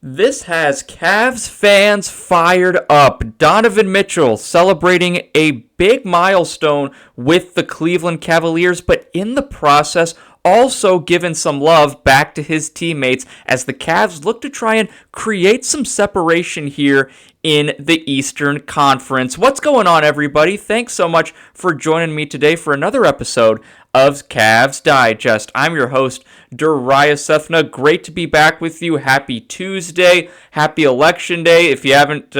This has Cavs fans fired up. Donovan Mitchell celebrating a big milestone with the Cleveland Cavaliers, but in the process, also giving some love back to his teammates as the Cavs look to try and create some separation here in the Eastern Conference. What's going on, everybody? Thanks so much for joining me today for another episode of Cavs Digest. I'm your host, Darayus Sethna. Great to be back with you. Happy Tuesday. Happy Election Day. If you haven't,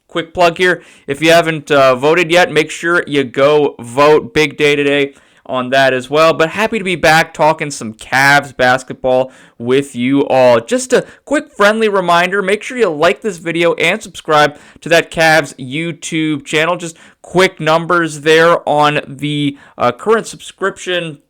quick plug here. If you haven't voted yet, make sure you go vote. Big day today on that as well. But happy to be back talking some Cavs basketball with you all. Just a quick friendly reminder, make sure you like this video and subscribe to that Cavs YouTube channel. Just quick numbers there on the current subscription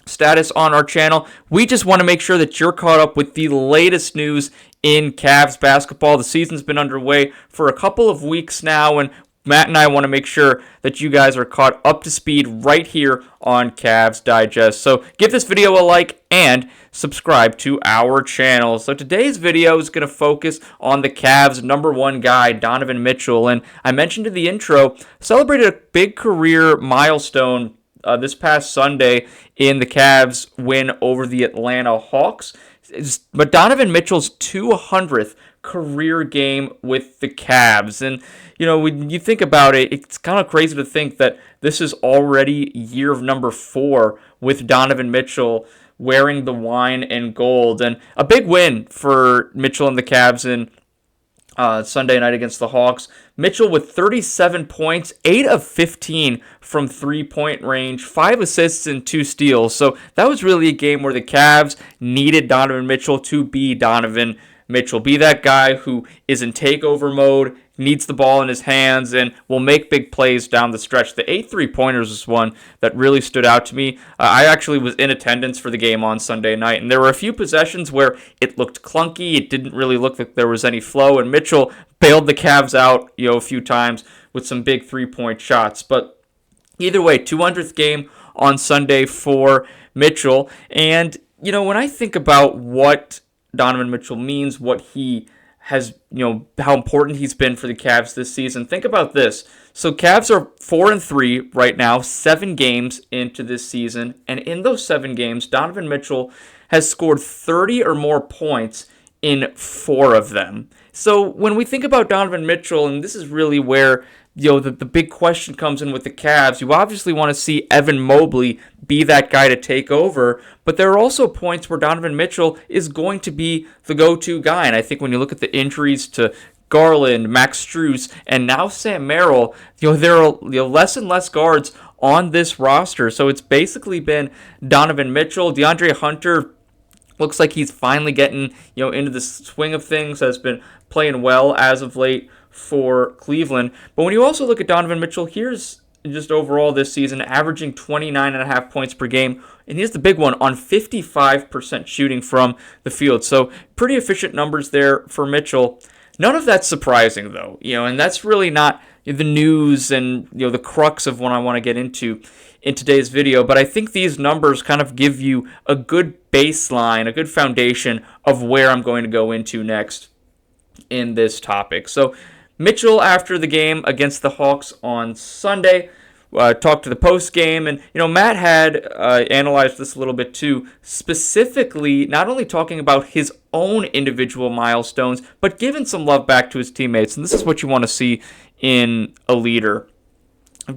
status on our channel. We just want to make sure that you're caught up with the latest news in Cavs basketball. The season's been underway for a couple of weeks now, and Matt and I want to make sure that you guys are caught up to speed right here on Cavs Digest. So give this video a like and subscribe to our channel. So today's video is going to focus on the Cavs' number one guy, Donovan Mitchell. And I mentioned in the intro, celebrated a big career milestone this past Sunday in the Cavs' win over the Atlanta Hawks. But Donovan Mitchell's 200th career game with the Cavs. And, you know, when you think about it, it's kind of crazy to think that this is already year of number 4 with Donovan Mitchell wearing the wine and gold. And a big win for Mitchell and the Cavs in Sunday night against the Hawks. Mitchell with 37 points, 8 of 15 from three-point range, 5 assists and 2 steals. So that was really a game where the Cavs needed Donovan Mitchell to be Donovan Mitchell. Be that guy who is in takeover mode, needs the ball in his hands, and will make big plays down the stretch. The 8 3-pointers was one that really stood out to me. I actually was in attendance for the game on Sunday night, and there were a few possessions where it looked clunky. It didn't really look like there was any flow, and Mitchell bailed the Cavs out, a few times with some big 3-point shots. But either way, 200th game on Sunday for Mitchell. And, when I think about what Donovan Mitchell means, what he has, how important he's been for the Cavs this season. Think about this. So Cavs are 4-3 right now, 7 games into this season. And in those 7 games, Donovan Mitchell has scored 30 or more points in 4 of them. So when we think about Donovan Mitchell, and this is really where the big question comes in with the Cavs, you obviously want to see Evan Mobley be that guy to take over, but there are also points where Donovan Mitchell is going to be the go-to guy, and I think when you look at the injuries to Garland, Max Strus, and now Sam Merrill, there are less and less guards on this roster, so it's basically been Donovan Mitchell. DeAndre Hunter looks like he's finally getting into the swing of things, has been playing well as of late for Cleveland. But when you also look at Donovan Mitchell, here's just overall this season, averaging 29.5 points per game. And here's the big one, on 55% shooting from the field. So pretty efficient numbers there for Mitchell. None of that's surprising, though. And that's really not the news and the crux of what I want to get into in today's video. But I think these numbers kind of give you a good baseline, a good foundation of where I'm going to go into next in this topic. So Mitchell, after the game against the Hawks on Sunday, talked to the post game, and Matt had analyzed this a little bit too, specifically not only talking about his own individual milestones, but giving some love back to his teammates. And this is what you want to see in a leader.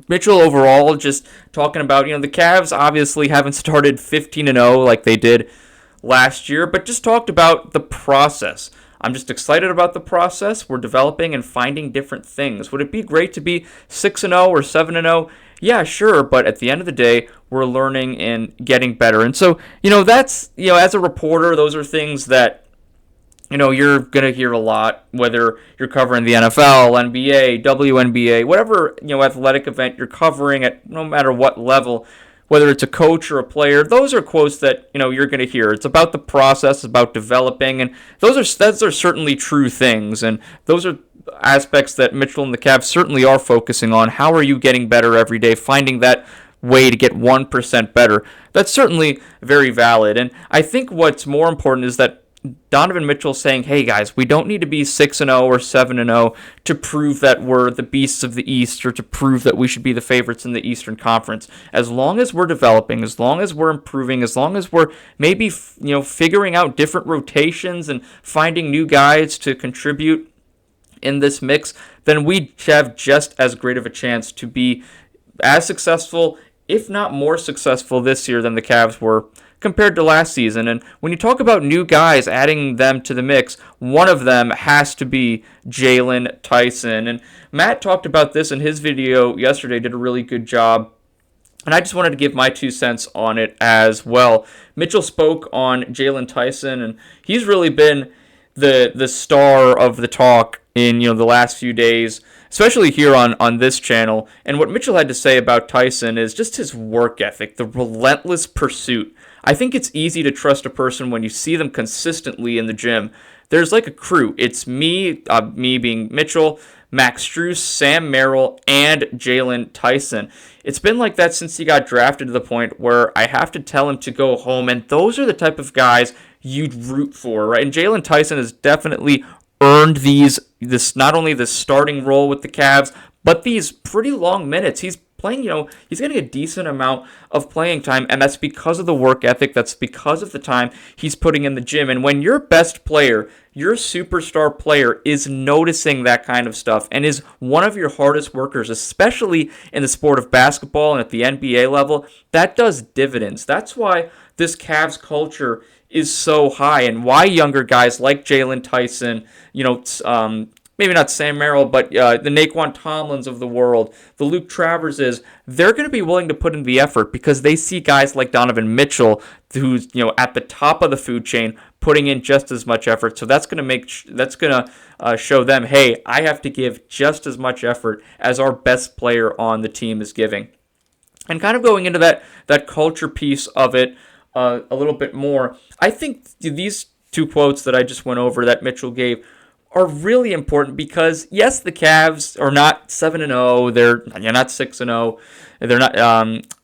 Mitchell overall just talking about, the Cavs obviously haven't started 15-0 like they did last year, but just talked about the process. I'm just excited about the process. We're developing and finding different things. Would it be great to be 6-0 or 7-0? Yeah, sure, but at the end of the day, we're learning and getting better. And so, that's, as a reporter, those are things that, you're going to hear a lot, whether you're covering the NFL, NBA, WNBA, whatever, athletic event you're covering at no matter what level, whether it's a coach or a player, those are quotes that, you're going to hear. It's about the process, about developing, and those are certainly true things, and those are aspects that Mitchell and the Cavs certainly are focusing on. How are you getting better every day, finding that way to get 1% better? That's certainly very valid, and I think what's more important is that Donovan Mitchell saying, hey guys, we don't need to be 6-0 or 7-0 to prove that we're the beasts of the East or to prove that we should be the favorites in the Eastern Conference. As long as we're developing, as long as we're improving, as long as we're maybe figuring out different rotations and finding new guys to contribute in this mix, then we have just as great of a chance to be as successful, if not more successful this year than the Cavs were compared to last season. And when you talk about new guys, adding them to the mix, one of them has to be Jaylen, Tyson. And Matt talked about this in his video yesterday, did a really good job. And I just wanted to give my 2 cents on it as well. Mitchell spoke on Jaylen Tyson, and he's really been the star of the talk in the last few days, especially here on this channel. And what Mitchell had to say about Tyson is just his work ethic, the relentless pursuit. I think it's easy to trust a person when you see them consistently in the gym. There's like a crew. It's me being Mitchell, Max Strus, Sam Merrill, and Jaylen Tyson. It's been like that since he got drafted to the point where I have to tell him to go home, and those are the type of guys you'd root for, right? And Jaylen Tyson has definitely earned this not only the starting role with the Cavs, but these pretty long minutes. He's playing, he's getting a decent amount of playing time, and that's because of the work ethic. That's because of the time he's putting in the gym. And when your best player, your superstar player, is noticing that kind of stuff and is one of your hardest workers, especially in the sport of basketball and at the NBA level, that does dividends. That's why this Cavs culture is so high, and why younger guys like Jaylen Tyson, maybe not Sam Merrill, but the Naquan Tomlins of the world, the Luke Traverses, they're going to be willing to put in the effort because they see guys like Donovan Mitchell, who's at the top of the food chain, putting in just as much effort. So that's going to show them, hey, I have to give just as much effort as our best player on the team is giving. And kind of going into that culture piece of it a little bit more, I think these 2 quotes that I just went over that Mitchell gave are really important because, yes, the Cavs are not 7-0. They're not 6-0. They're not.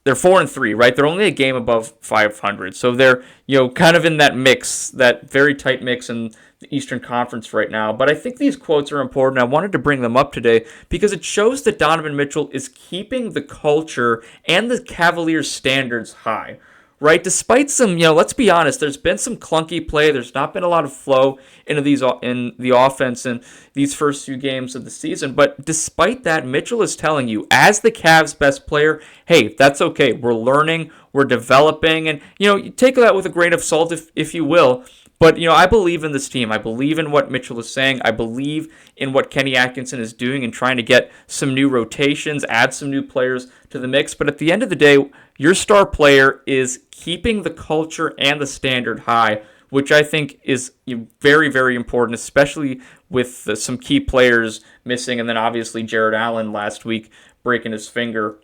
They're 4-3, right? They're only a game above 500. So they're kind of in that mix, that very tight mix in the Eastern Conference right now. But I think these quotes are important. I wanted to bring them up today because it shows that Donovan Mitchell is keeping the culture and the Cavaliers' standards high. Right, despite some, let's be honest, there's been some clunky play. There's not been a lot of flow in the offense in these first few games of the season. But despite that, Mitchell is telling you, as the Cavs' best player, hey, that's okay. We're learning, we're developing, and you take that with a grain of salt, if you will. But, I believe in this team. I believe in what Mitchell is saying. I believe in what Kenny Atkinson is doing and trying to get some new rotations, add some new players to the mix. But at the end of the day, your star player is keeping the culture and the standard high, which I think is very, very important, especially with some key players missing. And then obviously Jarrett Allen last week breaking his finger.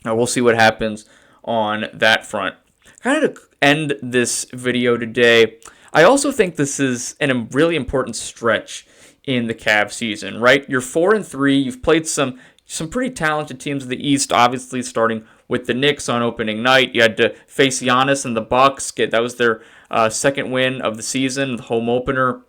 We'll see what happens on that front. Kind of to end this video today, I also think this is a really important stretch in the Cavs season, right? You're 4-3. You've played some pretty talented teams in the East, obviously starting with the Knicks on opening night. You had to face Giannis and the Bucks. That was their second win of the season, the home opener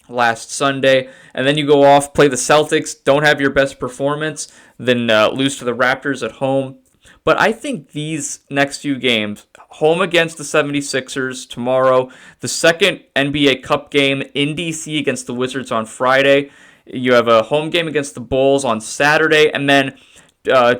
last Sunday. And then you go off, play the Celtics, don't have your best performance, then lose to the Raptors at home. But I think these next few games, home against the 76ers tomorrow, the second NBA Cup game in DC against the Wizards on Friday, you have a home game against the Bulls on Saturday, and then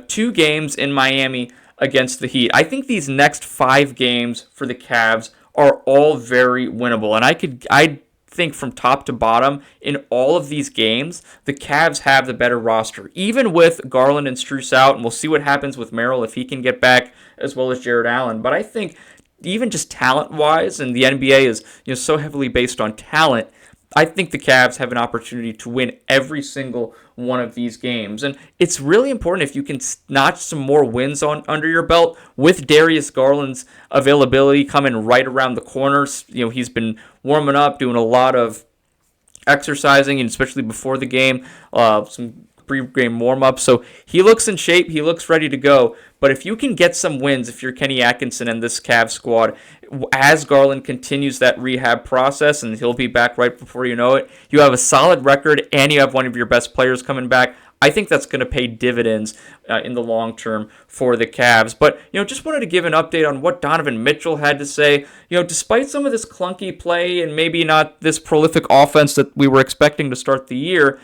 2 games in Miami against the Heat. I think these next 5 games for the Cavs are all very winnable, and I think from top to bottom in all of these games, the Cavs have the better roster, even with Garland and Strus out, and we'll see what happens with Merrill if he can get back, as well as Jarrett Allen. But I think even just talent-wise, and the NBA is so heavily based on talent, I think the Cavs have an opportunity to win every single one of these games. And it's really important if you can notch some more wins under your belt with Darius Garland's availability coming right around the corners. He's been warming up, doing a lot of exercising, and especially before the game, some pregame warm-up. So he looks in shape. He looks ready to go. But if you can get some wins, if you're Kenny Atkinson and this Cavs squad, as Garland continues that rehab process, and he'll be back right before you know it, you have a solid record and you have one of your best players coming back. I think that's going to pay dividends in the long term for the Cavs. But, just wanted to give an update on what Donovan Mitchell had to say. Despite some of this clunky play and maybe not this prolific offense that we were expecting to start the year,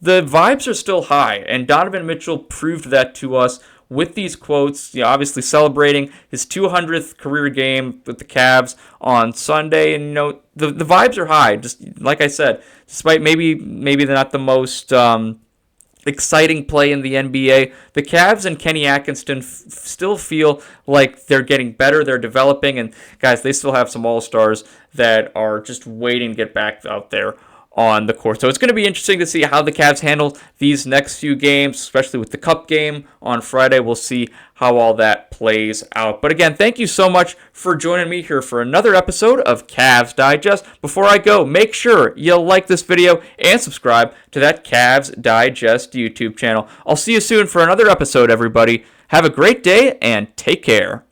the vibes are still high, and Donovan Mitchell proved that to us with these quotes, obviously celebrating his 200th career game with the Cavs on Sunday. And, the vibes are high, just like I said, despite maybe they're not the most exciting play in the NBA. The Cavs and Kenny Atkinson still feel like they're getting better, they're developing, and guys, they still have some all-stars that are just waiting to get back out there on the court. So it's going to be interesting to see how the Cavs handle these next few games, especially with the Cup game on Friday. We'll see how all that plays out. But again, thank you so much for joining me here for another episode of Cavs Digest. Before I go, make sure you like this video and subscribe to that Cavs Digest YouTube channel. I'll see you soon for another episode, everybody. Have a great day and take care.